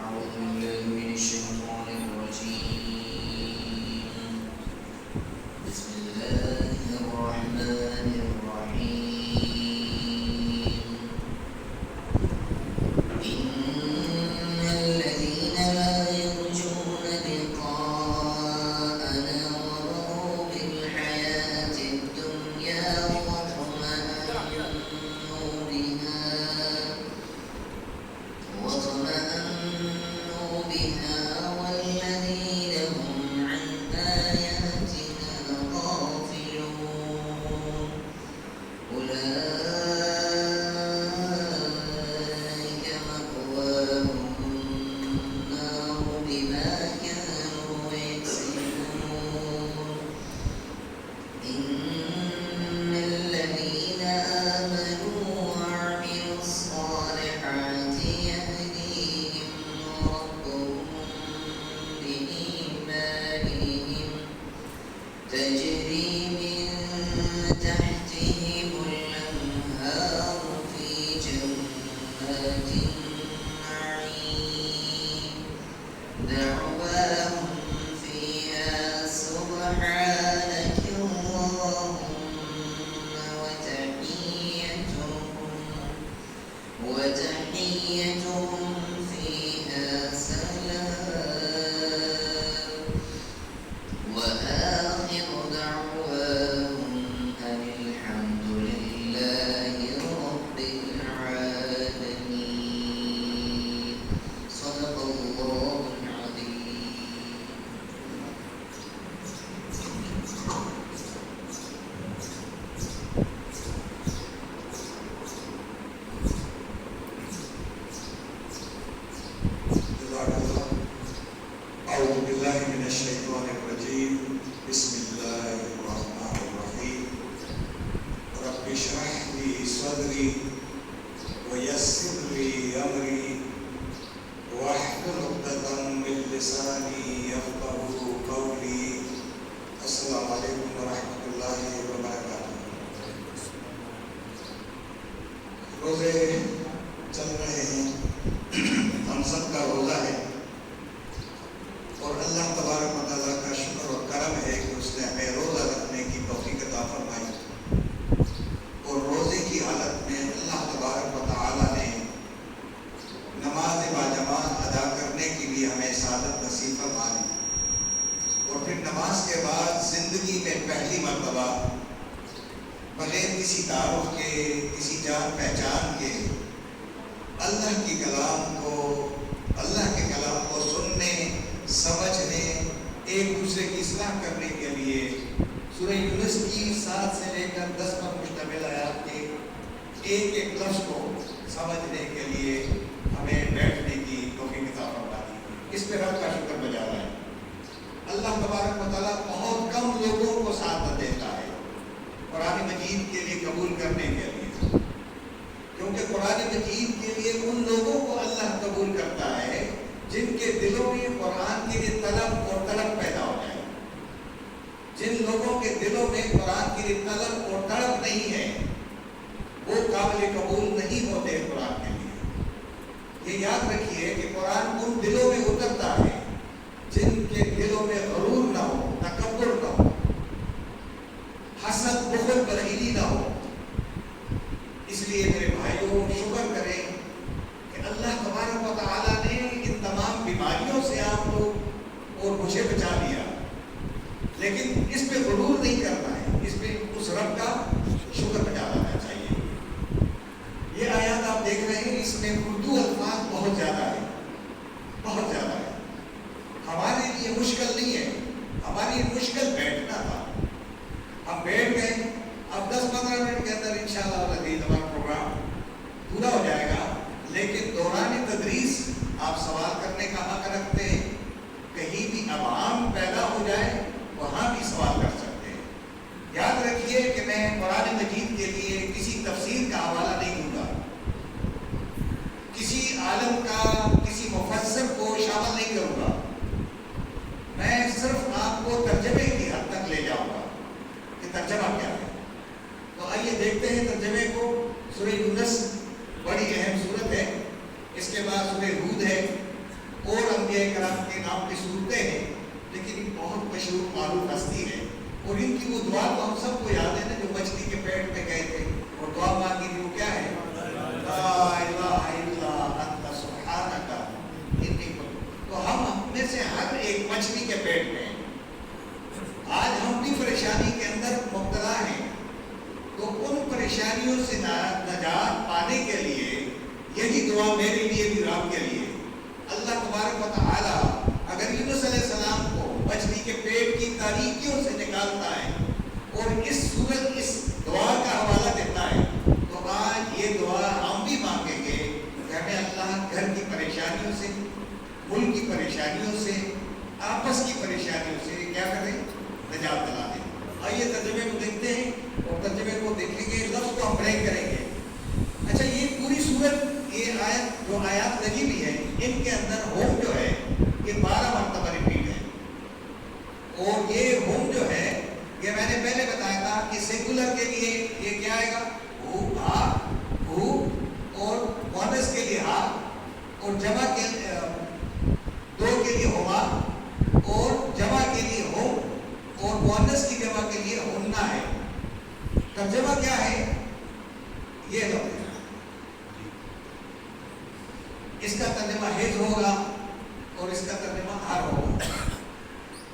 أعوذ بالله من الشيطان الرجيم. بسم الله الرحمن الرحيم. إن الذين لا يرجون لقاءنا ورضوا بالحياة الدنيا واطمأنوا بها والذين هم عن آياتنا غافلون أولئك مأواهم النار بما كانوا يكسبون. إن الذين آمنوا وعملوا الصالحات يهديهم ربهم بإيمانهم تجري من تحتهم الأنهار في جنات النعيم دعواهم فيها سبحانك اللهم وتحيتهم فيها سلام وآخر دعواهم أن الحمد لله رب العالمين. صدق الله العظيم. أعوذ بالله من الشيطان الرجيم. بسم الله الرحمن الرحيم. رب اشرح لي صدري ويسر لي أمري واحلل عقدة من لساني يفقهوا قولي. السلام عليكم ورحمة الله وبركاته. روزے چل رہے ہیں، ہم سب کا روزہ ہے اور اللہ تبارک و تعالیٰ کا شکر اور کرم ہے کہ اس نے ہمیں روزہ رکھنے کی توفیق عطا فرمائی اور روزے کی حالت میں اللہ تبارک و تعالیٰ نے نماز باجماعت ادا کرنے کی بھی ہمیں سعادت نصیب فرمائی اور پھر نماز کے بعد زندگی میں پہلی مرتبہ بغیر کسی تعارف کے، کسی جان پہچان کے اللہ کے کلام کو سننے، سمجھنے، ایک دوسرے کی اصلاح کرنے کے لیے سورہ یونس کی 7 سے لے کر 10 پر مشتمل آیات کے ایک ایک لفظ کو سمجھنے کے لیے ہمیں بیٹھنے کی توفیق عطا فرمائی. اس پہ رب کا شکر بجا رہا ہے. اللہ تبارک و تعالیٰ بہت کم لوگوں کو ساتھ دیتا ہے قرآن مجید کے لیے قبول کرنے کے لیے، کیونکہ قرآن مجید کے لیے ان لوگوں کو اللہ قبول کرتا ہے جن کے دلوں میں قرآن کے لیے طلب اور تڑپ پیدا ہو جائے. جن لوگوں کے دلوں میں قرآن کے لیے طلب اور تڑپ نہیں ہے وہ قابل قبول نہیں ہوتے قرآن کے لیے. یہ یاد رکھیے کہ قرآن ان دلوں میں اترتا ہے جن کے دلوں میں غرور نہ ہو، تکبر نہ ہو، حسد، بخل، بخیلی نہ ہو. اس لیے میرے بھائیوں شکر کریں کہ اللہ تبارک و تعالیٰ نے ان تمام بیماریوں سے آپ کو اور مجھے بچا لیا، لیکن اس پہ غرور نہیں کرنا ہے، اس پہ اس رب کا شکر بجا لانا چاہیے. یہ آیات آپ دیکھ رہے ہیں، اس میں اردو الفاظ بہت زیادہ ہے، بہت زیادہ ہے. ہمارے لیے مشکل نہیں ہے، ہمارے لیے مشکل بیٹھنا تھا. ہم بیٹھ گئے، اب 10-15 منٹ کے اندر انشاءاللہ العزیز ہمارا پروگرام پورا ہو جائے گا. لیکن دوران تدریس آپ سوال کرنے کا حق رکھتے ہیں. کہیں بھی ابہام پیدا ہو جائے وہاں بھی سوال کر سکتے ہیں. یاد رکھیے کہ میں قرآن مجید کے لیے کسی تفسیر کا حوالہ نہیں دوں گا، کسی عالم کا، کسی مفسر کو شامل نہیں کروں گا. میں صرف آپ کو ترجمے کی حد تک لے جاؤں گا کہ ترجمہ کیا ہے. تو آئیے دیکھتے ہیں ترجمے کو. سورہ یونس بڑی اہم سورت ہے، اس کے بعد سورہ ہود ہے اور انبیاء کرام کے نام کی صورتیں ہیں، لیکن بہت مشہور معروف ہستی ہے، اور ان کی وہ دعا تو ہم سب کو یاد ہے نا، جو مچھلی کے پیٹ میں گئے تھے اور دعا مانگی تھی، وہ کیا ہے؟ لا الہ الا انت سبحانک انی کنت۔ تو ہم میں سے ہر ایک مچھلی کے پیٹ میں ہیں، آج ہم بھی پریشانی کے اندر مبتلا ہیں، تو ان پریشانیوں سے نجات پانے کے لیے یہی دعا میرے لیے بھی آپ کے لیے، اللہ تبارک و تعالی اگر یونس علیہ السلام کو مچھلی کے پیٹ کی تاریکیوں سے نکالتا ہے اور اس صورت اس دعا کا حوالہ دیتا ہے، تو آج یہ دعا ہم بھی مانگیں گے کہ ہمیں اللہ گھر کی پریشانیوں سے، ملک کی پریشانیوں سے، آپس کی پریشانیوں سے کیا کریں؟ نجات دلا دیں۔ آئیے ترجمے کو دیکھتے ہیں، اور ترجمے کو دیکھیں گے، لفظ کو ہم بریک کریں گے۔ اچھا، یہ پوری صورت، یہ آیت جو آیات لگی بھی ہے، ان کے اندر ہوم جو ہے یہ 12 مرتبہ ریپیٹ ہے، اور یہ ہوم جو ہے یہ میں نے پہلے بتایا تھا کہ سنگولر کے لیے یہ کیا آئے گا؟ ہو، ہا، ہو، اور مؤنث کے لیے ہا، اور جمع کے دو کے لیے ہوما، اور جمع کے لیے ہو، اور مؤنث کی جمع کے لیے ہننا ہے۔ ترجمہ کیا ہے؟ یہ لفظ ہے، اس کا ترجمہ حج ہوگا اور اس کا ترجمہ ہر ہوگا،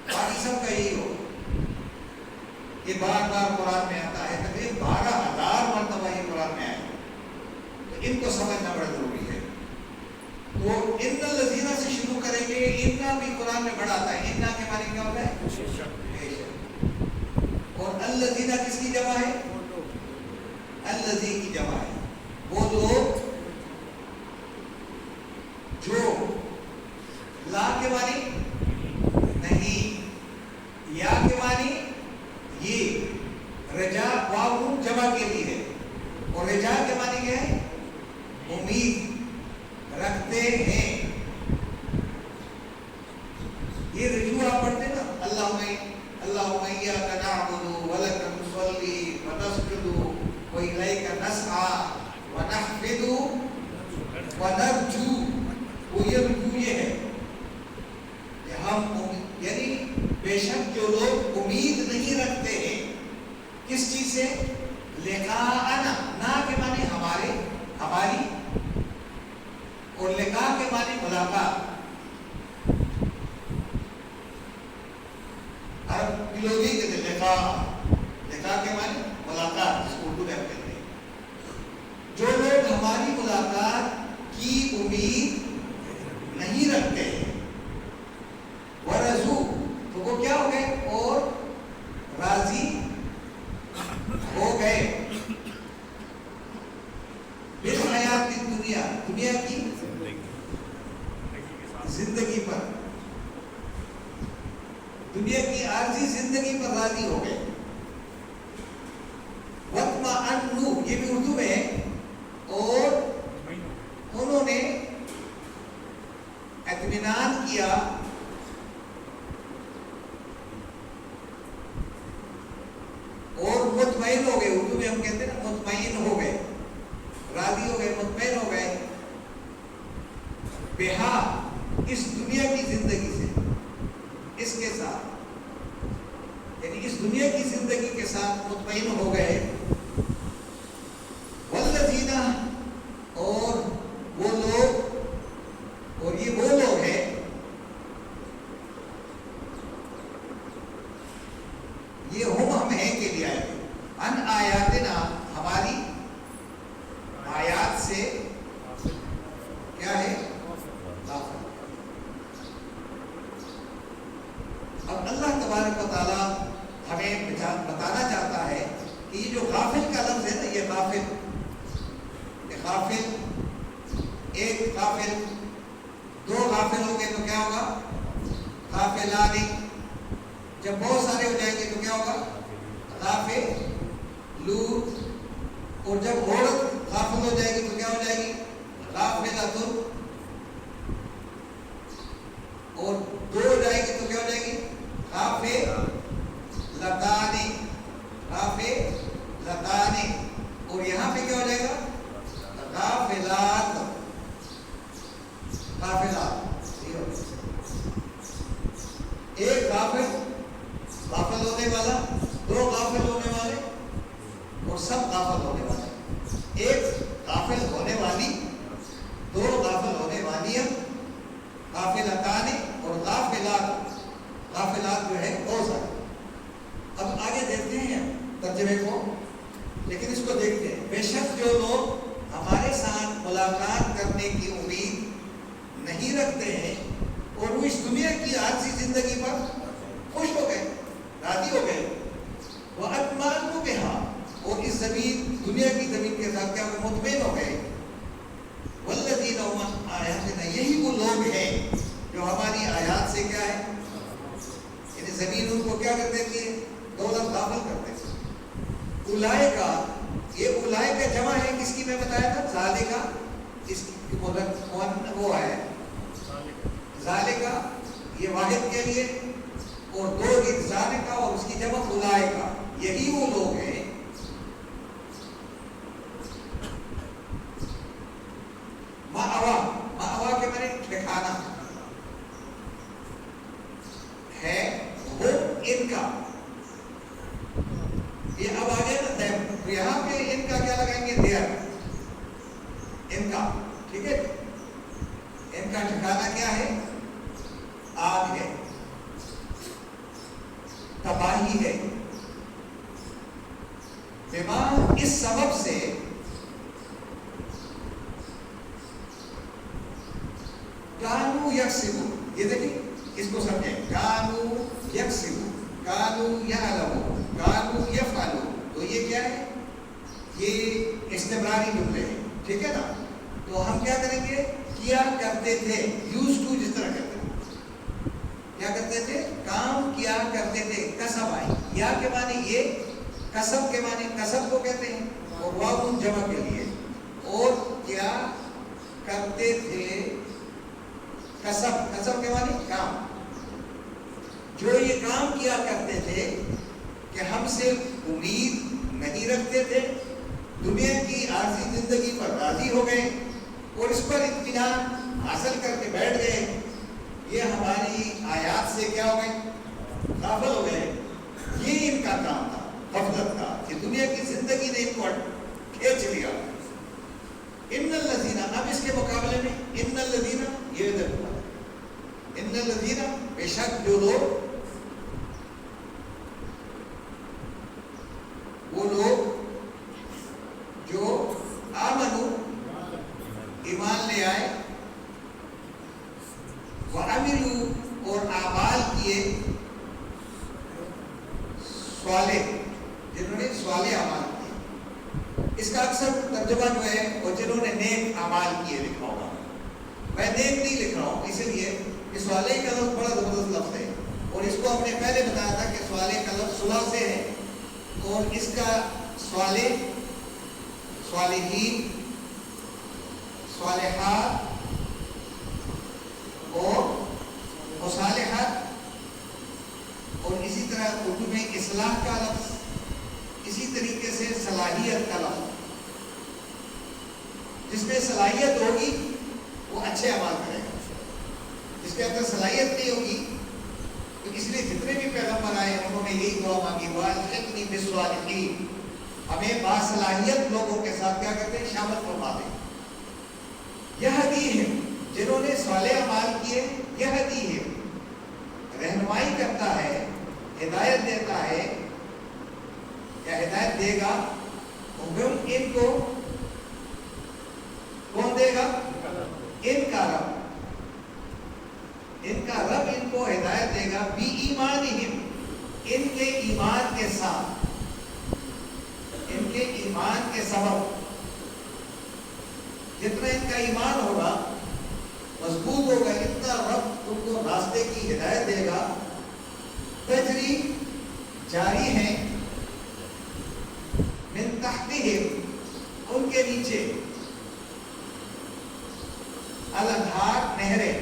باقی سب کا یہی ہوگا۔ یہ بار بار قرآن میں آتا ہے، تقریباً 12,000 مرتبہ یہ قرآن میں آیا، تو ان کو سمجھنا بڑا ضروری ہے۔ تو ان الذین سے شروع کریں گے، اننا بھی قرآن میں بڑا آتا ہے، اننا کے معنی کیا ہوتا ہے؟ اور الذین کس کی جمع ہے؟ الذی کی جمع ہے، وہ لوگ جو، لا کے معنی نہیں، یا کے معنی یہ، رجا واو جمع کے لیے ہے، اور رجا کے معنی کیا ہے؟ امید رکھتے ہیں۔ یہ رجوع آپ پڑھتے نا، اللہم ایاک نعبد ولک نصلی ونسجد والیک نسعی ونحفظ ونرجو، وہ یہ رجوع یہ ہے کہ ہم، یعنی بے شک جو لوگ امید نہیں رکھتے ہیں کس چیز سے؟ لقاءنا، نا کے معنی ہمارے، ہماری، اور لقاء کے معنی ملاقات۔ عرب فلسفی کہتے ہیں لقاء کے معنی ملاقات، جس کو اردو میں ہم کہتے ہیں۔ جو لوگ ہماری ملاقات کی امید نہیں رکھتے ہیں، ورزو، تو وہ کیا ہو گئے؟ اور راضی ہو گئے، بالحیات الدنیا، دنیا کی زندگی پر، دنیا کی عارضی زندگی پر راضی ہو گئے۔ وَاطْمَأَنُّوا، یہ بھی اردو میں ہے، اور انہوں نے اطمینان کیا، اور مطمئن ہو گئے، اردو میں ہم کہتے ہیں نا مطمئن ہو گئے، راضی ہو گئے، مطمئن ہو گئے، بہا، اس دنیا کی زندگی سے، اس کے ساتھ، یعنی اس دنیا کی زندگی کے ساتھ مطمئن ہو گئے۔ والذین، اور وہ لوگ، اور یہ وہ لوگ ہیں یہ ہم ہیں کے لیے آئے، ان آیاتنا، ہماری آیات سے کیا ہے؟ اب اللہ تبارک و تعالیٰ ہمیں بتانا چاہتا ہے کہ یہ جو غافل کا لفظ ہے نا، یہ غافل، ایک غافل، دو غافل ہو گئے تو کیا ہوگا؟ غافلانی، جب بہت سارے ہو جائیں گے تو کیا ہوگا؟ غافلون، اور جب عورت غافل ہو جائے گی تو کیا ہو جائے گی؟ غافلۃ، اور دو ہو جائے گی تو کیا ہو جائے گی؟ غافلتانی، غافلتانی، اور یہاں پہ کیا ہو جائے گا؟ غافلات، غافلات۔ ایک غافل ہونے والا، دو غافل ہونے والے اور سب غافل ہونے والے. ایک غافل ہونے والی، دو غافل ہونے والیاں، غافلتان اور غافلات. غافلات جو ہے بہت سارے. اب آگے دیکھتے ہیں ترجمے کو، لیکن اس کو دیکھتے ہیں. بے شک جو لوگ ہمارے ساتھ ملاقات کرنے کی امید نہیں رکھتے ہیں اور وہ اس دنیا کی عارضی زندگی پر خوش ہو گئے، راضی ہو گئے، وہ اطمئنوا بها، اور اس زمین دنیا کی زمین کے ساتھ کیا وہ مطمئن ہو گئے. والذین هم آیاتنا، یہی وہ لوگ ہیں جو ہماری آیات سے کیا ہے، یعنی زمین ان کو کیا کر دیتی ہے، دولت غافل کر دیتی ہے. اولئک، یہ اولئک کا جمع ہے کس کی میں بتایا تھا، ذالک، اس کی وہ ہے ذالک، یہ واحد کے لیے، اور دو ذالک اور اس کی جمع اولئک، یہی وہ لوگ ہیں مأوا کے معنی ٹھکانا ہے، وہ ان کا، یہ اب آگے نا یہاں پہ ان کا کیا لگائیں گے، دیر، ان کا، ٹھیک ہے. ان کا ٹھکانا کیا ہے، آگ ہے، تباہی ہے. بما، اس سبب سے کانو یکسبون، یہ دیکھیں اس کو سمجھیں، کانو یکسبون، کانو یعلمون، کانو یفعلون. تو یہ کیا ہے، یہ استمراری جملے ہیں، ٹھیک ہے نا. تو ہم کیا کریں گے، کیا کرتے تھے، یوز ٹو جس طرح کرتے تھے، کیا کرتے تھے، کام کیا کرتے تھے. کسب آئی، یا کے معنی یہ، کسب کے معنی کسب کو کہتے ہیں، اور واو جمع کے لیے. اور کیا کرتے تھے، کسب، کسب کے معنی کام، جو یہ کام کیا کرتے تھے کہ ہم سے امید نہیں رکھتے تھے، دنیا کی عارضی زندگی پر راضی ہو گئے اور اس پر اطمینان حاصل کر کے بیٹھ گئے. یہ ہماری آیات سے کیا ہو گئے، غافل ہو گئے. یہ ان کا کام تھا غفلت کا، کہ دنیا کی زندگی نے ان کو کھینچ لیا. ان الذین، اب اس کے مقابلے میں ان الذین، یہ دیکھو، ان الذین، بے شک جو لوگ، وہ لوگ جو آمنو، ایمان لے آئے، وعملوا، اور اعمال کیے، صالح، جنہوں نے صالح اعمال کیے. اس کا اکثر ترجمہ جو ہے وہ جنہوں نے نیک اعمال کیے لکھا ہوگا. میں نیک نہیں لکھ رہا ہوں، اسی لیے کہ صالح کا لفظ بڑا زبردست لفظ ہے، اور اس کو ہم نے پہلے بتایا تھا کہ صالح کا لفظ صلح سے ہے، اور اس کا صالح، صالحین، صالحات اور مصالحات، اور اسی طرح اردو میں اصلاح کا لفظ، اسی طریقے سے صلاحیت کا لفظ. جس میں صلاحیت ہوگی وہ اچھے اعمال کرے گا، جس کے اندر صلاحیت نہیں ہوگی. تو اس لیے جتنے بھی پیغمبر آئے انہوں نے یہی دعا مانگی، وَأَلْحِقْنِي بِالصَّالِحِينَ، ہمیں باصلاحیت لوگوں کے ساتھ کیا کرتے ہیں، شامل فرما دیں. یہدیہم، جنہوں نے صالح اعمال کیے، یہدیہم، رہنمائی کرتا ہے، ہدایت دیتا ہے، یا ہدایت دے گا. ہم ان کو، کون دے گا، ان کا رب، ان کا رب ان کو ہدایت دے گا. بی ایمانہم، ان کے ایمان کے ساتھ، ان کے ایمان کے سبب. جتنا ان کا ایمان ہوگا، مضبوط ہوگا، اتنا رب ان کو راستے کی ہدایت دے گا. تجری، جاری ہے، من تحتہم، ان کے نیچے، الانہار، نہریں.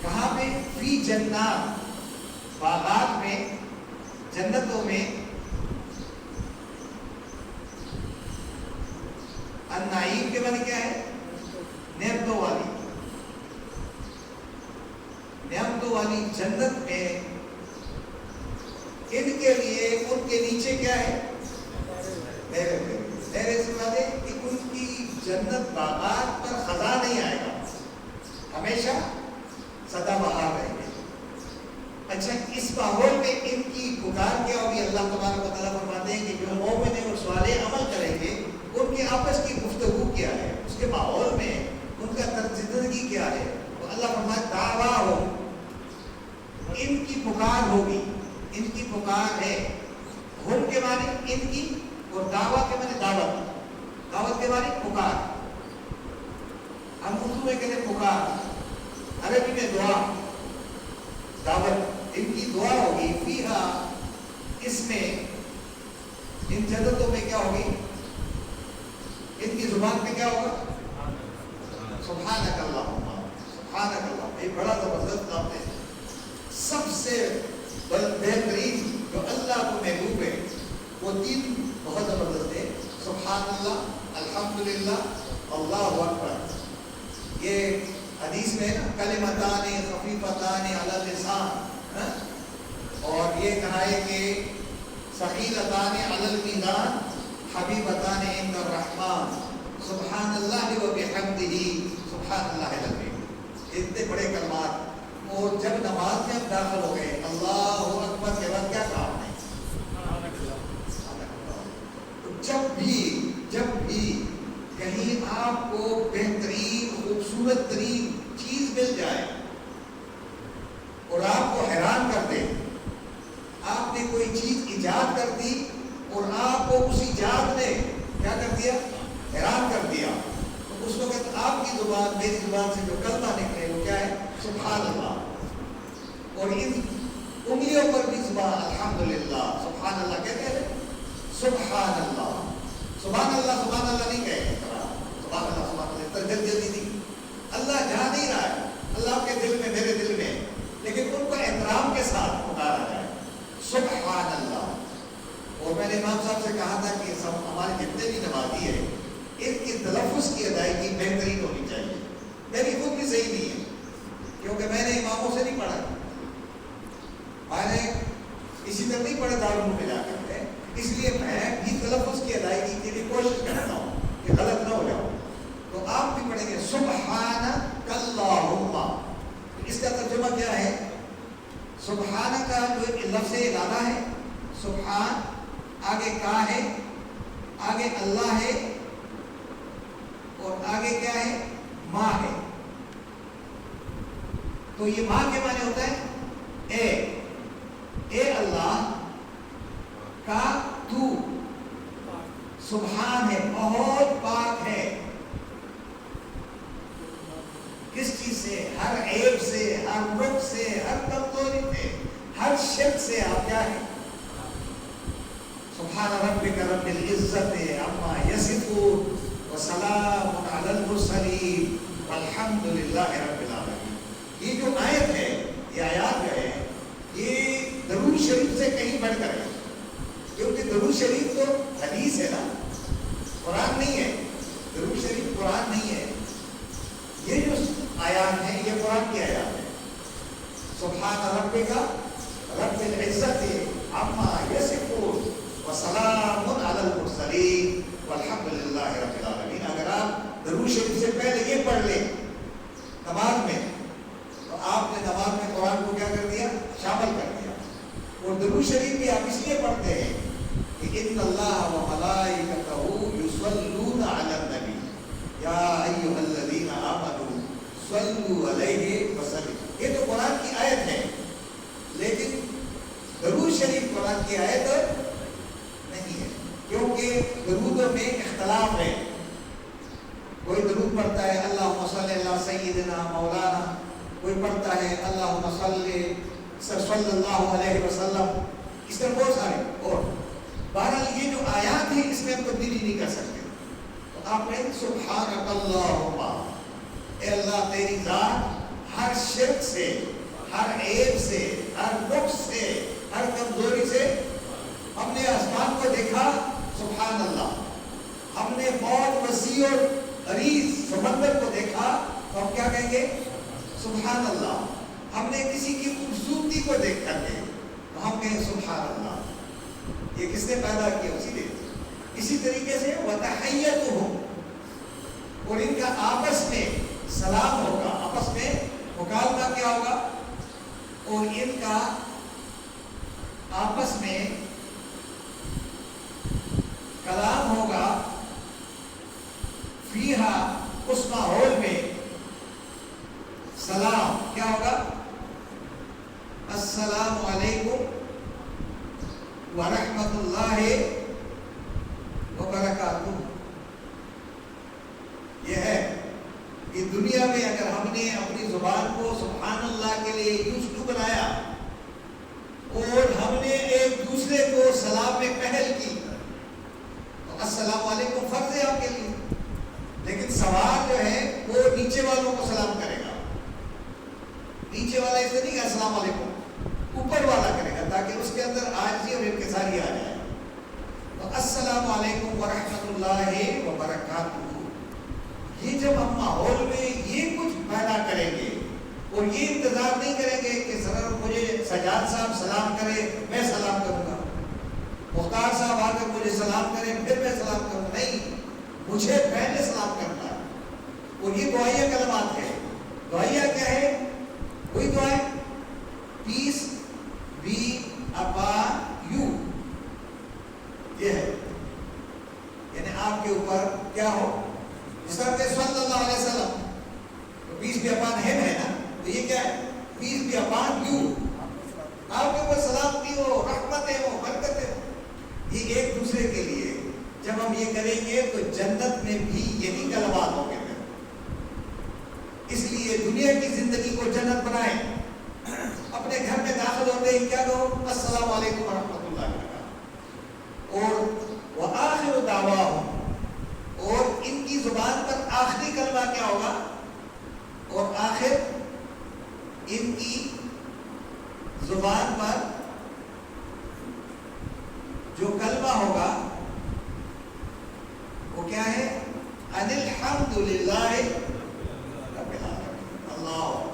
کہاں پہ، فی جنات، باغات میں، جنتوں میں. النعیم کے معنی کیا ہے، نعمتوں والی. والی جنت میں ان کے لیے ان کے نیچے کیا ہے؟ نہریں سے مراد ہے کہ ان کی جنت باغات پر خزاں نہیں آئے گا، ہمیشہ سدا بہار رہیں گے۔ اچھا، اس ماحول میں ان کی پکار کیا ہوگی؟ اللہ تبارک و تعالیٰ فرماتے ہیں کہ جو مومن اور صالح عمل کریں گے ان کی آپس کی گفتگو کیا ہے، اس کے ماحول میں ان کا طرز زندگی کیا ہے، تو اللہ فرماتا دعوا ہو، ان کی پکار ہوگی، ان کی پکار ہے۔ ہم کے معنی ان کی، اور دعویٰ کے معنی دعوت، دعوت کے معنی پکار۔ ہم اردو میں کہتے ہیں پکار، عربی میں دعا، دعوت۔ ان کی دعا ہوگی فیہا، اس میں ان جنتوں میں کیا ہوگی؟ ان کی زبان میں کیا ہوگا؟ سبحانک اللہم، سبحانک اللہم۔ یہ بڑا زبردست نام ہے، سب سے بہترین جو اللہ کو محبوب ہے وہ تین بہت زبردست ہے، سبحان اللہ، الحمدللہ، اللہ اکبر۔ یہ حدیث میں ہے نا، کلمتان خفیفتان علی اللسان، اور یہ کہا ہے کہ ثقیلتان علی المیزان حبیبتان عند الرحمن، سبحان اللہ و بحمدہ سبحان اللہ العظیم۔ اتنے بڑے کلمات، اور جب نماز میں ہم داخل ہو گئے اللہ اکبر کے بعد کیا کہا؟ جب بھی کہیں آپ کو بہترین خوبصورت ترین چیز مل جائے اور آپ کو حیران کر دے، آپ نے کوئی چیز ایجاد کر دی اور آپ کو اس ایجاد نے کیا کر دیا؟ حیران کر دیا، تو اس وقت آپ کی زبان، میری زبان سے جو کلمہ نکلے وہ کیا ہے؟ سبحان اللہ۔ اور ان انگلیوں پر بھی زبان الحمدللہ، سبحان اللہ کہتے ہیں، سبحان اللہ، سبحان اللہ، سبحان اللہ نہیں کہے، سبحان اللہ، سبحان اللہ جلدی نہیں، اللہ جہاں نہیں رہا ہے، اللہ آپ کے دل میں، میرے دل میں، لیکن ان کو احترام کے ساتھ پکارا جائے، سبحان اللہ۔ اور میں نے امام صاحب سے کہا تھا کہ سب ہمارے جتنے بھی نمازی ہیں ان کی تلفظ کی ادائیگی بہترین ہونی چاہیے۔ میری خود بھی صحیح نہیں ہے، کیونکہ میں نے اماموں سے نہیں پڑھا، میں نے اسی طرح نہیں پڑھا دارالعلوم میں جا کر کے، اس لیے میں بھی تلفظ کی ادائیگی کے لیے کوشش کرتا ہوں کہ غلط نہ ہو جاؤ۔ تو آپ بھی پڑھیں گے سبحانک اللہم، اس کا ترجمہ کیا ہے؟ سبحانہ کا جو لفظ ارادہ ہے، سبحان، آگے کا ہے، آگے اللہ ہے، اور آگے کیا ہے؟ ماں ہے۔ تو یہ ماں کے معنی ہوتا ہے اے اللہ کا تو سبحان ہے، بہت پاک ہے، کس چیز سے؟ ہر عیب سے، ہر نقص سے، ہر کمزوری سے، ہر شرک سے آپ کیا ہے؟ سبحان ربک رب العزت عما یصفون وسلام علی المرسلین والحمد للہ رب العالمین۔ یہ جو آیت ہے، یہ آیات جو ہے، یہ درود شریف سے کہیں بڑھ کر ہے، کیونکہ درود شریف تو حدیث ہے نا، قرآن نہیں ہے، درود شریف قرآن نہیں ہے۔ یہ جو آیات ہیں یہ قرآن کی آیات ہے، سبحان ربک رب العزت عما یصفون وسلام علی المرسلین والحمد للہ رب العالمین۔ اگر آپ درود شریف سے پہلے یہ پڑھ لیں نماز میں تو آپ نے نماز میں قرآن کو کیا کر دیا؟ شامل کر دیا۔ اور درود شریف بھی آپ اس لیے پڑھتے ہیں کہ ان اللہ و ملائکتہ یصلون علی النبی یا ایھا الذین آمنوا صلوا علیہ وسلم۔ یہ تو قرآن کی آیت ہے، لیکن درود شریف قرآن کی آیت نہیں ہے، کیونکہ درودوں میں اختلاف ہے۔ کوئی درود پڑھتا ہے اللہم صلی علی سیدنا مولانا، کوئی پڑھتا ہے اللہم صلی اللہ علیہ وسلم، اس طرح بہت سارے۔ اور بہرحال یہ جو آیات ہیں اس میں ہم تبدیلی نہیں کر سکتے، تو آپ کہیں سبحانک اللہم، اے اللہ تیری ذات ہر شرک سے، ہر عیب سے، ہر نقص سے، ہر کمزوری سے۔ ہم نے آسمان کو دیکھا، سبحان اللہ، ہم نے بہت وسیع اور عریض سمندر کو دیکھا، تو ہم کیا کہیں گے؟ سبحان اللہ۔ ہم نے کسی کی خوبصورتی کو دیکھ کر کے تو ہم کہیں سبحان اللہ، یہ کس نے پیدا کیا؟ اسی نے۔ اسی طریقے سے وَتَحَيَّتُهُمْ، اور ان کا آپس میں سلام ہوگا، آپس میں مکالمہ کیا ہوگا، اور ان کا آپس میں کلام ہوگا، فیہا، اس ماحول میں سلام کیا ہوگا؟ السلام علیکم ورحمۃ اللہ وبرکاتہ۔ یہ ہے کہ دنیا میں اگر ہم نے اپنی زبان کو سبحان اللہ کے لیے یوز ٹو بنایا اور ہم نے ایک دوسرے کو سلام میں پہل کی تو السلام علیکم فرض ہے آپ کے لیے، لیکن سوال جو ہے وہ نیچے والوں کو سلام کرے گا۔ نیچے والا اس لیے نہیں کہ السلام علیکم، اوپر والا کرے گا تاکہ اس کے اندر عاجزی اور انکساری آ جائے۔ تو السلام علیکم ورحمۃ اللہ وبرکاتہ، یہ جب ہم ماحول میں یہ کچھ پیدا کریں گے اور یہ انتظار نہیں کریں گے کہ سر مجھے سجاد صاحب سلام کرے میں سلام کروں گا، مختار صاحب آ کر مجھے سلام کریں پھر میں سلام کروں گا، نہیں، مجھے پہلے سلام کرنا ہے۔ اور یہ دعائیہ کلمات ہے۔ دعائیہ کیا ہے؟ وہی دعا ہے پیس بی اپان یو، یہ ہے یعنی آپ کے اوپر کیا ہو، جس طرح کہ صلی اللہ علیہ وسلم، تو پیس بی اپان ہم ہے نا، تو یہ کیا ہے؟ پیس بی اپان یو، آپ کے اوپر سلامتی ہو، رحمتیں ہو، برکتیں ہو۔ یہ ایک دوسرے کے لیے جب ہم یہ کریں گے تو جنت میں بھی یہی کلمات ہوں گے۔ اس لیے دنیا کی زندگی کو جنت بنائیں، اپنے گھر میں داخل ہوتے ہی کیا کہو؟ السلام علیکم ورحمۃ اللہ وبرکاتہ۔ اور وآخر دعواہم، اور ان کی زبان پر آخری کلمہ کیا ہوگا؟ اور آخر ان کی زبان پر جو کلمہ ہوگا وہ کیا ہے؟ ان الحمد للہ رب العالمین۔ اللہ اکبر۔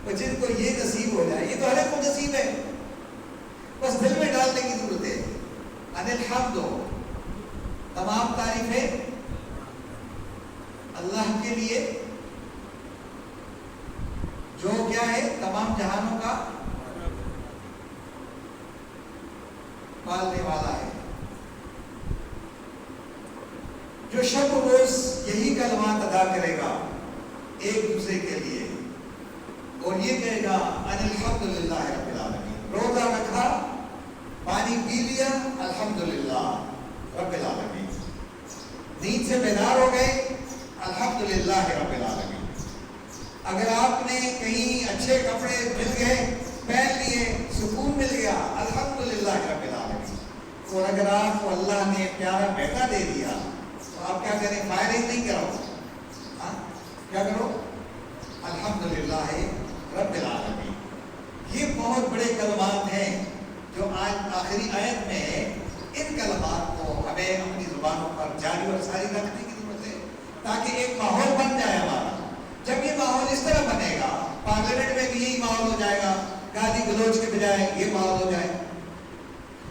اور جن کو یہ نصیب ہو جائے، یہ تو ہر ایک کو نصیب ہے، بس دل میں ڈالنے کی ضرورت ہے۔ ان الحمد، تمام تعریفیں اللہ کے لیے جو کیا ہے؟ تمام جہانوں کا پالنے والا ہے، جو شب و روز یہی کلمات ادا کرے گا ایک دوسرے کے لیے، اور یہ کہے گا ان الحمدللہ رب العالمین۔ روزہ رکھا، پانی پی لیا، الحمدللہ رب العالمین۔ نیند سے بیدار ہو گئے، الحمدللہ رب العالمین۔ اگر آپ نے کہیں اچھے کپڑے مل گئے، پہن لیے، سکون مل گیا، الحمدللہ رب العالمین۔ اور اگر آپ کو اللہ نے پیارا بیٹا دے دیا تو آپ کیا کریں؟ فائرنگ نہیں کرو، کیا کرو؟ الحمدللہ رب العالمین۔ یہ بہت بڑے کلمات ہیں جو آج آخری آیت میں ہے۔ ان کلمات کو ہمیں اپنی زبانوں پر جاری اور ساری رکھنے کی ضرورت ہے تاکہ ایک ماحول بن جائے ہمارا۔ جب یہ ماحول اس طرح بنے گا، پارلیمنٹ میں بھی یہی ماحول ہو جائے گا، گالی گلوچ کے بجائے یہ ماحول ہو جائے،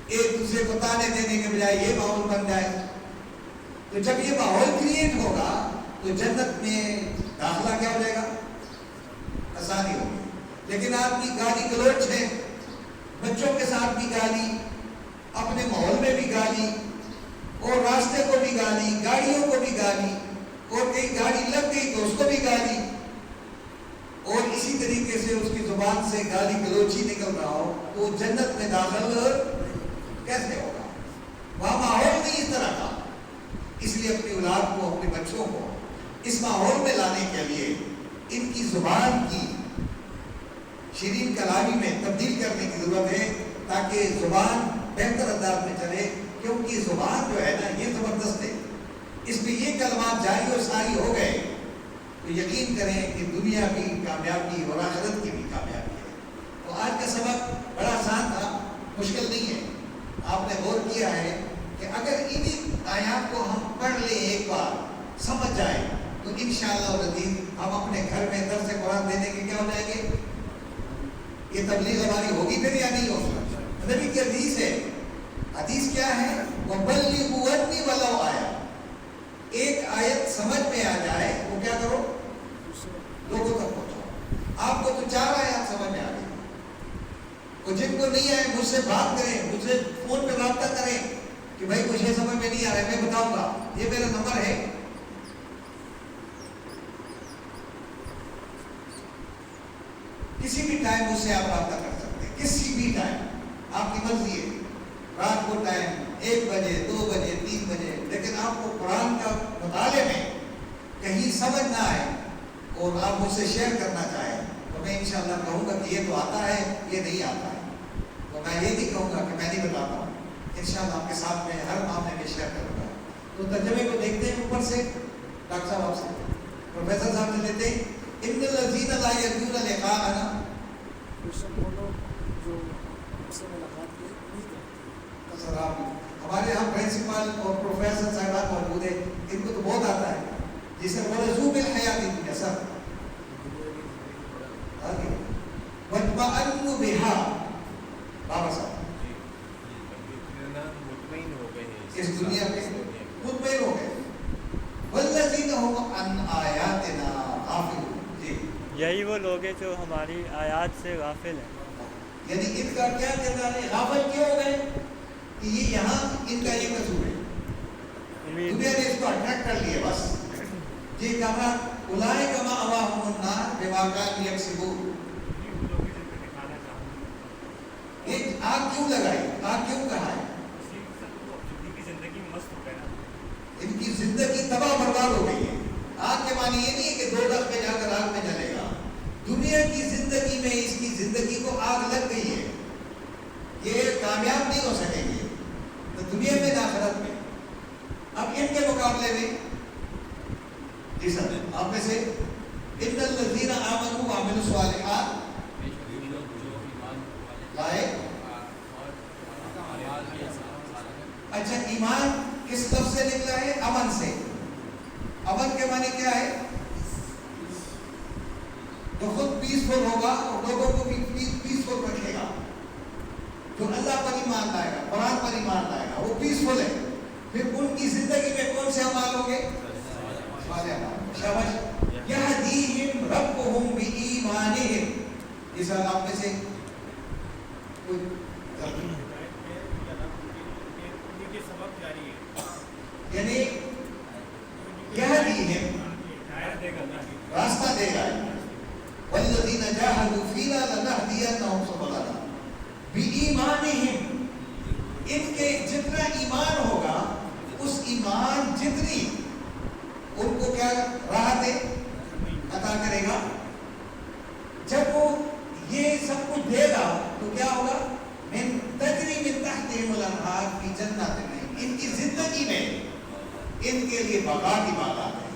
ایک دوسرے کو تانے دینے کے بجائے یہ ماحول بن جائے، تو جب یہ ماحول کریٹ ہوگا تو جنت میں داخلہ کیا ہو جائے گا؟ آسانی ہوگی۔ لیکن آپ کی گالی گلوچ ہے، بچوں کے ساتھ بھی گالی، اپنے ماحول میں بھی گالی، اور راستے کو بھی گالی، گاڑیوں کو بھی گالی، اور کہیں گاڑی لگ گئی تو اس کو بھی گالی، اور اسی طریقے سے اس کی زبان سے گالی گلوچ ہی نکل رہا ہو تو جنت میں داخل کیسے ہوگا؟ وہاں ماحول نہیں اس طرح کا۔ اس لیے اپنی اولاد کو، اپنے بچوں کو اس ماحول میں لانے کے لیے ان کی زبان کی شیرین کلامی میں تبدیل کرنے کی ضرورت ہے تاکہ زبان بہتر انداز میں چلے، کیونکہ زبان جو ہے نا یہ زبردست ہے، اس میں یہ کلمات جاری اور ساری ہو گئے تو یقین کریں کہ دنیا کی کامیابی اور آخرت کی بھی کامیابی ہے۔ تو آج کا سبق بڑا آسان تھا، مشکل نہیں ہے۔ آپ نے غور کیا ہے کہ اگر انہی آیات کو ہم پڑھ لیں، ایک بار سمجھ جائیں، تو انشاءاللہ العزیز ہم اپنے گھر میں درس قرآن دینے کے کیا ہو جائیں گے؟ یہ تبلیغ ہماری ہوگی پھر یا نہیں ہوگی؟ نبی کی حدیث ہے، حدیث کیا ہے؟ وَبَلِّغُوا عَنِّي وَلَوْ آیَةً، ایک آیت سمجھ میں آ جائے وہ کیا کرو؟ لوگوں تک پہنچاؤ۔ آپ کو تو 4 آیات سمجھ میں آ گئی، اور جن کو نہیں آئے مجھ سے بات کریں، مجھ سے فون پہ رابطہ کریں کہ بھائی مجھے سمجھ میں نہیں آ رہا ہے، میں بتاؤں گا، یہ میرا نمبر ہے۔ کسی بھی ٹائم مجھ سے آپ رابطہ کر سکتے ہیں، کسی بھی ٹائم، آپ کی مرضی ہے، رات کو ٹائم 1 بجے 2 بجے 3 بجے، لیکن آپ کو قرآن کا مطالعے میں کہیں سمجھ نہ آئے اور آپ مجھ سے شیئر کرنا چاہیں تو میں انشاءاللہ کہوں گا کہ یہ تو آتا ہے، یہ نہیں آتا ہے، تو میں یہ نہیں کہوں گا کہ میں نہیں بتاتا ہوں، انشاءاللہ آپ کے ساتھ میں ہر معاملے میں شیئر کروں گا۔ تو ترجمے کو دیکھتے ہیں اوپر سے، ڈاکٹر صاحب آپ سے، پروفیسر صاحب سے لیتے ہیں، ان الذین لا یرجون لقاءنا، وہ لوگ جو اس سے ملاقات کی امید رکھتے ہیں۔ سر آپ ہمارے یہاں پرنسپل اور پروفیسر صاحبان موجود ہیں، ان کو تو بہت آتا ہے، جسے ورزو بالحیات الدنیا سر وَاطْمَأَنُّوا بِهَا، بابا صاحب مطمئن ہو گئے ہیں اس دنیا میں مطمئن ہو گئے، وَالَّذِينَ هُمْ عَنْ آيَاتِنَا غَافِلُونَ، جی یہی وہ لوگ ہیں جو ہماری آیات سے غافل ہیں۔ یعنی ان کا کیا کردار ہے؟ غافل کیوں ہو گئے کہ یہ یہاں ان کا یہ قصور ہے، دنیا نے اس کو اٹریکٹ کر لیا، بس یہ کہا اولئک مأواہم النار بما کانوا یکسبون، یہ آگ کیوں لگائی، آگ کیوں کہا ہے؟ ان کی زندگی تباہ برباد ہو گئی ہے۔ آگ کے معنی یہ نہیں ہے کہ 2 لخت میں جا کر آگ میں جلے گا، دنیا کی زندگی میں اس کی زندگی کو آگ لگ گئی ہے، یہ کامیاب نہیں ہو سکیں گے نہ دنیا میں نہ آخرت میں۔ اب ان کے مقابلے میں جی سر آپ میں سے ان الذین آمنوا وعملوا الصالحات لائے، اچھا ایمان کس لفظ سے نکلا ہے؟ امن سے۔ امن کے معنی کیا ہے؟ جو خود پیسفل ہوگا اور لوگوں کو بھی پیسفل رکھے گا، جو اللہ پر ایمان لائے گا، قرآن پر ایمان لائے گا، وہ پیسفل ہے۔ پھر ان کی زندگی میں کون سے اعمال ہوں گے؟ صالح اعمال۔ شاباش۔ یہدیہم ربہم بایمانہم، اس آپ میں سے یعنی یہدیہم راستہ دے گا، والذین جاہدوا فینا لنہدینہم سبلنا، بایمانہم، ان کے جتنا ایمان ہوگا اس ایمان جتنی ان کو کیا راحتیں عطا کرے گا۔ جب وہ یہ سب کچھ دے گا تو کیا ہوگا؟ من تجری من تحتہم الانہار فی جنات النعیم، ان کی زندگی میں ان کے لیے باغات ہی باغات ہیں۔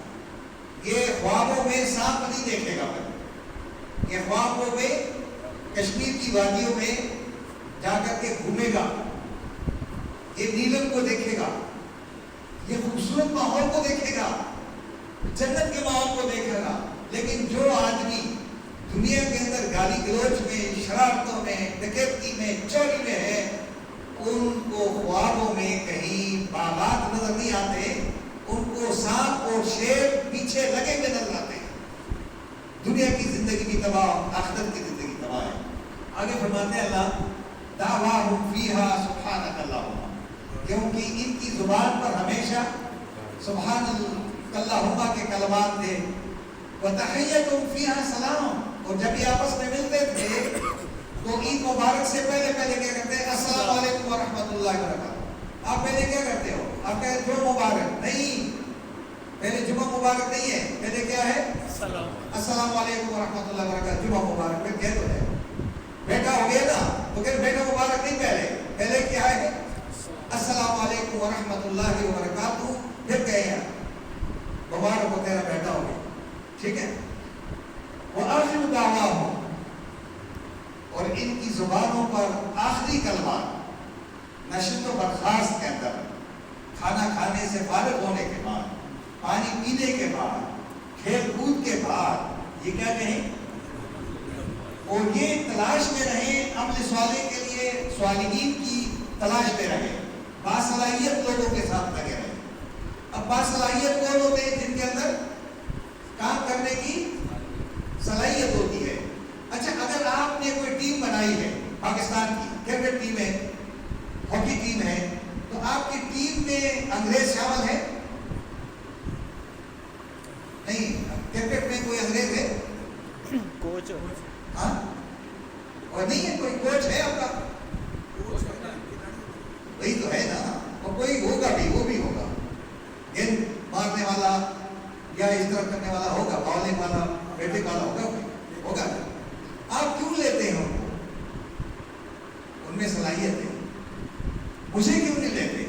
یہ خوابوں میں سانپ نہیں دیکھے گا، یہ خوابوں میں کشمیر کی وادیوں میں جا کر کے گھومے گا، یہ نیلم کو دیکھے گا، یہ خوبصورت ماحول کو دیکھے گا، جنت کے ماحول کو دیکھے گا۔ لیکن جو آدمی دنیا کے اندر گالی گلوچ میں، شرارتوں میں، ڈکیتی میں، چوری میں ہے، ان کو خوابوں میں کہیں باغات نظر نہیں آتے، ان کو سانپ اور شیر پیچھے لگے ہوئے نظر آتے ہیں۔ دنیا کی زندگی بھی تباہ، آخرت کی زندگی تباہ ہے۔ آگے فرماتے ہیں اللہ دعواہم فیہا سبحانک اللہم، کیونکہ ان کی زبان پر ہمیشہ سبحان اللہم کے کلمات تھے، وتحیتہم فیہا سلام، اور جب یہ آپس میں ملتے تھے تو عید مبارک سے پہلے کیا کرتے ہیں؟ السلام علیکم ورحمۃ اللہ وبرکاتہ۔ آپ پہلے کیا کرتے ہو؟ آپ کہتے ہیں جمعہ مبارک، نہیں، پہلے جمعہ مبارک نہیں ہے، پہلے کیا ہے؟ السلام علیکم ورحمۃ اللہ وبرکاتہ، جمعہ مبارک میں کہہ دو ہے، بیٹا ہو گیا نا، تو پھر بیٹا مبارک نہیں، پہلے کیا ہے؟ السلام علیکم ورحمۃ اللہ وبرکاتہ، پھر کہیں مبارک ہو تیرا بیٹا ہو گیا، ٹھیک ہے۔ وآخر دعواہم، اور ان کی زبانوں پر آخری کلمات نشست و برخاست کے اندر، کھانا کھانے سے فارغ ہونے کے بعد، پانی پینے کے بعد، کھیل کود کے بعد، یہ کیا کہیں؟ اور یہ تلاش میں رہیں، عمل صالح کے لیے صالحین کی تلاش میں رہیں، باصلاحیت لوگوں کے ساتھ لگے رہیں۔ اب باصلاحیت کون ہوتے ہیں؟ جن کے اندر کام کرنے کی صلاحیت ہوتی ہے۔ اچھا، اگر آپ نے کوئی ٹیم بنائی ہے، پاکستان کی کرکٹ ٹیم ہے، ہاکی ٹیم ہے، تو آپ کی ٹیم میں انگریز شامل ہے؟ نہیں، کرکٹ میں کوئی انگریز ہے؟ کوچ ہاں، اور نہیں ہے کوئی کوچ ہے آپ کا؟ وہی تو ہے نا، اور کوئی ہوگا بھی، وہ بھی ہوگا، گیند مارنے والا یا اس طرح کرنے والا ہوگا، بالنگ والا، بیٹنگ والا ہوگا۔ آپ کیوں لیتے ہیں ان کو؟ ان میں صلاحیت ہے، مجھے کیوں نہیں لیتے؟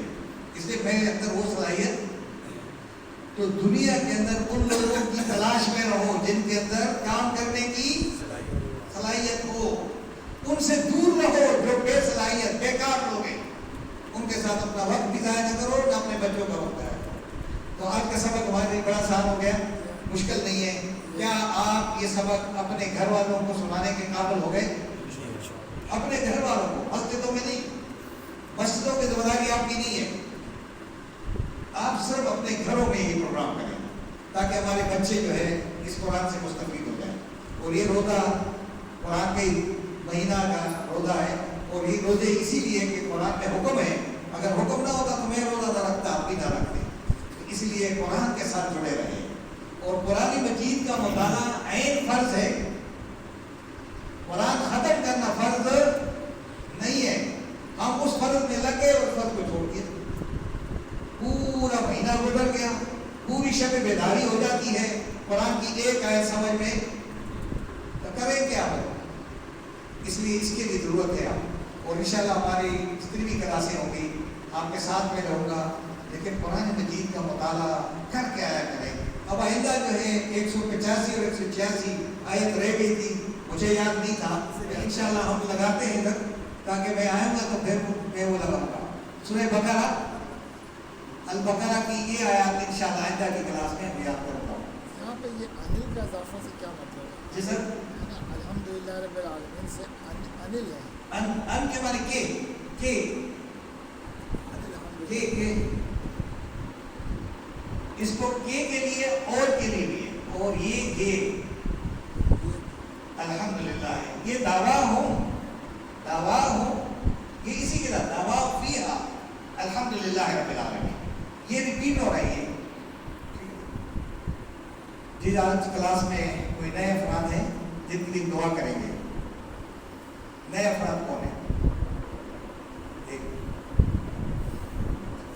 اس لیے میرے اندر وہ صلاحیت۔ تو دنیا کے اندر ان لوگوں کی تلاش میں رہو جن کے اندر کام کرنے کی صلاحیت ہو، ان سے دور رہو جو بے صلاحیت بیکار لوگ ہیں، ان کے ساتھ اپنا وقت بھی ضائع نہ کرو، نہ اپنے بچوں کا وقت ضائع کرو۔ تو آج کا سبق ہمارے لیے بڑا آسان ہو گیا، مشکل نہیں ہے۔ کیا آپ یہ سبق اپنے گھر والوں کو سنانے کے قابل ہو گئے؟ اپنے گھر والوں کو، مسجدوں میں نہیں، مسجدوں کی ذمہ داری آپ کی نہیں ہے، آپ صرف اپنے گھروں میں ہی پروگرام کریں تاکہ ہمارے بچے جو ہے اس قرآن سے مستفید ہو جائیں۔ اور یہ روزہ قرآن کے مہینہ کا روزہ ہے، اور یہ روزے اسی لیے کہ قرآن میں حکم ہے، اگر حکم نہ ہوتا تو میں روزہ نہ رکھتا، آپ بھی نہ رکھتے، اس لیے قرآن کے ساتھ جڑے رہے۔ اور قرآن مجید کا مطالعہ عین فرض ہے، قرآن ختم کرنا فرض نہیں ہے۔ ہم اس فرض میں لگے اور فرض کو چھوڑ دیا، پورا مہینہ گزر گیا، پوری شب بیداری ہو جاتی ہے قرآن کی ایک آیت سمجھ میں، تو کریں کیا ہو؟ اس لیے اس کے لیے ضرورت ہے آپ، اور انشاءاللہ ہماری جتنی بھی کلاسیں ہوں گی آپ کے ساتھ میں رہوں گا، لیکن قرآن مجید کا مطالعہ کر کے آیا کریں۔ اب آئندہ جو ہے 185 اور 186 آیت رہ گئی تھی، مجھے یاد نہیں تھا، انشاءاللہ ہم لگاتے ہیں ادھر، تاکہ میں آؤں گا تو پھر میں وہ لگاؤں گا۔ سورہ بقرہ، البقرہ کی یہ آیات انشاءاللہ آئندہ کی کلاس میں ہم یاد کروں گا۔ یہاں پہ یہ انل کا اضافہ سے کیا مطلب ہے؟ جی سر، الحمدللہ رب العالمین سے انل ہے، ان کے معنی کے اس کو کے لیے اور کے لیے بھی ہے، اور یہ کے الحمدللہ ہے، یہ دعویٰ ہوں یہ اسی کے ساتھ دعویٰ فیہا الحمدللہ رب العالمین، یہ ریپیٹ ہو رہی ہے۔ جی آج کلاس میں کوئی نئے افراد ہیں جن کے لیے دعا کریں گے؟ نئے افراد کون ہیں؟